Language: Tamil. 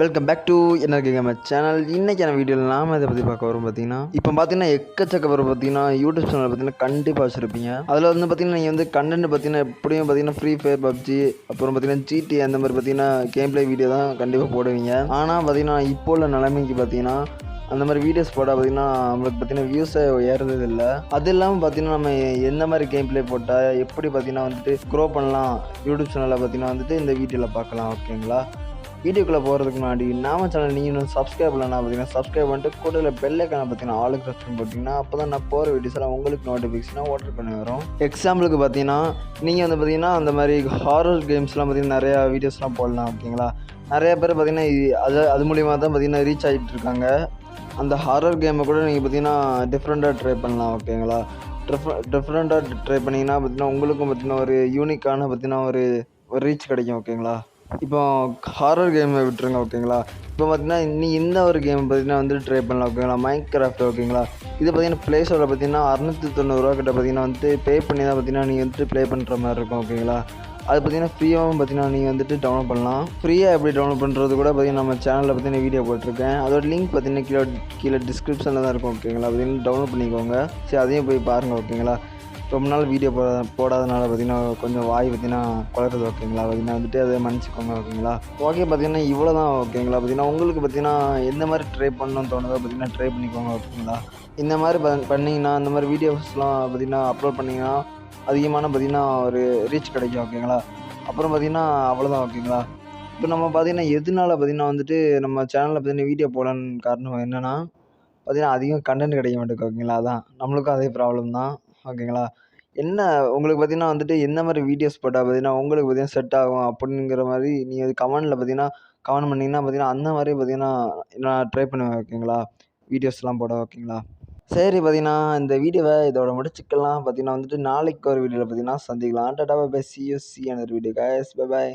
வெல்கம் பேக் டு என்ன கேம் சேனல். இன்றைக்கான வீடியோவில் நாம் இதை பற்றி பார்க்க வரும் பார்த்தீங்கன்னா, இப்போ பார்த்தீங்கன்னா எக்கச்சக்க பேர் பார்த்தீங்கன்னா யூடியூப் சேனல் பார்த்தீங்கன்னா கண்டிப்பாக வச்சுருப்பீங்க. அதில் வந்து பார்த்தீங்கன்னா நீங்கள் வந்து கண்டென்ட் பார்த்தீங்கன்னா எப்படியும் பார்த்தீங்கன்னா ஃப்ரீ ஃபயர், பப்ஜி, அப்புறம் பார்த்தீங்கன்னா ஜிடி அந்த மாதிரி பார்த்தீங்கன்னா கேம் பிளே வீடியோ தான் கண்டிப்பாக போடுவீங்க. ஆனால் பார்த்தீங்கன்னா இப்போ உள்ள நிலைமைக்கு பார்த்தீங்கன்னா அந்த மாதிரி வீடியோஸ் போட்டால் பார்த்தீங்கன்னா நம்மளுக்கு பார்த்தீங்கன்னா வியூஸை ஏறுறது இல்லை. அது இல்லாமல் பார்த்தீங்கன்னா நம்ம எந்த மாதிரி கேம் பிளே போட்டால் எப்படி பார்த்தீங்கன்னா வந்துட்டு க்ரோ பண்ணலாம் யூடியூப் சேனலில் பார்த்தீங்கன்னா வந்துட்டு இந்த வீடியோவில் பார்க்கலாம். ஓகேங்களா, வீடியோக்குள்ளே போகிறதுக்கு முன்னாடி நாம சேனல் நீங்கள் இன்னும் சப்ஸ்கிரைப் பண்ணலாம் பார்த்தீங்கன்னா சப்ஸ்கிரைப் பண்ணிட்டு கூட பெல்லைக்கான பார்த்தீங்கன்னா ஆளுக்கு ப்ரெஸ் பண்ணி போட்டிங்கன்னா அப்போ தான் நான் போகிற வீடியோஸ் எல்லாம் உங்களுக்கு நோட்டிஃபிகேஷனாக ஓட்டர் பண்ணி வரும். எக்ஸாம்பிளுக்கு பார்த்தீங்கன்னா நீங்கள் வந்து பார்த்தீங்கன்னா அந்த மாதிரி ஹாரர் கேம்ஸ்லாம் பார்த்தீங்கன்னா நிறையா வீடியோஸ்லாம் போடலாம். ஓகேங்களா, நிறைய பேர் பார்த்தீங்கன்னா அது மூலிமா தான் பார்த்தீங்கன்னா ரீச் ஆகிட்டு இருக்காங்க. அந்த ஹாரர் கேமை கூட நீங்கள் பார்த்தீங்கன்னா டிஃப்ரெண்ட்டாக ட்ரை பண்ணலாம். ஓகேங்களா, டிஃப்ரெண்ட்டாக ட்ரை பண்ணிங்கன்னா பார்த்தீங்கன்னா உங்களுக்கும் பார்த்தீங்கன்னா ஒரு யூனிக்கான பார்த்தீங்கன்னா ஒரு ரீச் கிடைக்கும். ஓகேங்களா, இப்போ ஹாரர் கேமை விட்டுருங்க. ஓகேங்களா, இப்போ பார்த்தீங்கன்னா இந்த ஒரு கேம் பார்த்தீங்கன்னா வந்து ட்ரை பண்ணலாம். ஓகேங்களா, மைண்ட் கிராஃப்ட். ஓகேங்களா, இது பார்த்தீங்கன்னா ப்ளே ஸ்டோரில் பார்த்தீங்கன்னா 690 கிட்ட பார்த்தீங்கன்னா வந்துட்டு பே பண்ணி தான் பார்த்தீங்கன்னா நீங்கள் வந்துட்டு ப்ளே பண்ணுற மாதிரி இருக்கும். ஓகேங்களா, அது பார்த்தீங்கன்னா ஃப்ரீயாகவும் பார்த்தீங்கன்னா நீங்கள் வந்துட்டு டவுன்லோட் பண்ணலாம். ஃப்ரீயாக எப்படி டவுன்லோட் பண்ணுறது கூட பார்த்தீங்கன்னா நம்ம சேனலில் பார்த்தீங்கன்னா வீடியோ போட்டிருக்கேன். அதோட லிங்க் பார்த்தீங்கன்னா கீழே டிஸ்கிரிப்ஷனில் தான் இருக்கும். ஓகேங்களா, பார்த்தீங்கன்னா டவுன்லோட் பண்ணிக்கோங்க. சரி, அதையும் போய் பாருங்கள். ஓகேங்களா, ரொம்ப நாள் வீடியோ போடாதனால பார்த்தீங்கன்னா கொஞ்சம் வாய் பார்த்தீங்கன்னா குளருது. ஓகேங்களா, பார்த்தீங்கன்னா வந்துட்டு அதை மன்னிச்சிக்கோங்க. ஓகேங்களா, ஓகே, பார்த்தீங்கன்னா இவ்வளோ தான். ஓகேங்களா, பார்த்தீங்கன்னா உங்களுக்கு பார்த்தீங்கன்னா எந்த மாதிரி ட்ரை பண்ணணும்னு தோணுதோ பார்த்தீங்கன்னா ட்ரை பண்ணிக்கோங்க. ஓகேங்களா, இந்த மாதிரி பண்ணிங்கன்னா இந்த மாதிரி வீடியோஸ்லாம் பார்த்தீங்கன்னா அப்லோட் பண்ணிங்கன்னா அதிகமான பார்த்தீங்கன்னா ஒரு ரீச் கிடைக்கும். ஓகேங்களா, அப்புறம் பார்த்தீங்கன்னா அவ்வளோதான். ஓகேங்களா, இப்போ நம்ம பார்த்தீங்கன்னா எதனால பார்த்தீங்கன்னா வந்துட்டு நம்ம சேனலில் பார்த்தீங்கன்னா வீடியோ போடலான்னு காரணம் என்னென்னா பார்த்தீங்கன்னா அதிகம் கண்டென்ட் கிடைக்க மாட்டேங்குது. ஓகேங்களா, அதான் நம்மளுக்கும் அதே ப்ராப்ளம் தான். ஓகேங்களா, என்ன உங்களுக்கு பார்த்தீங்கன்னா வந்துட்டு எந்த மாதிரி வீடியோஸ் போட்டால் பார்த்தீங்கன்னா உங்களுக்கு பார்த்தீங்கன்னா செட் ஆகும் அப்படிங்கிற மாதிரி நீங்கள் கமெண்டில் பார்த்தீங்கன்னா கமெண்ட் பண்ணிங்கன்னா பார்த்தீங்கன்னா அந்த மாதிரி பார்த்தீங்கன்னா நான் ட்ரை பண்ணுவேன். ஓகேங்களா, வீடியோஸ்லாம் போட. ஓகேங்களா, சரி, பார்த்தீங்கன்னா இந்த வீடியோவை இதோட முடிச்சுக்கலாம். பார்த்தீங்கன்னா வந்துட்டு நாளைக்கு ஒரு வீடியோவில் பார்த்தீங்கன்னா சந்திக்கலாம். டாடா bye bye, see you see another video guys, bye by.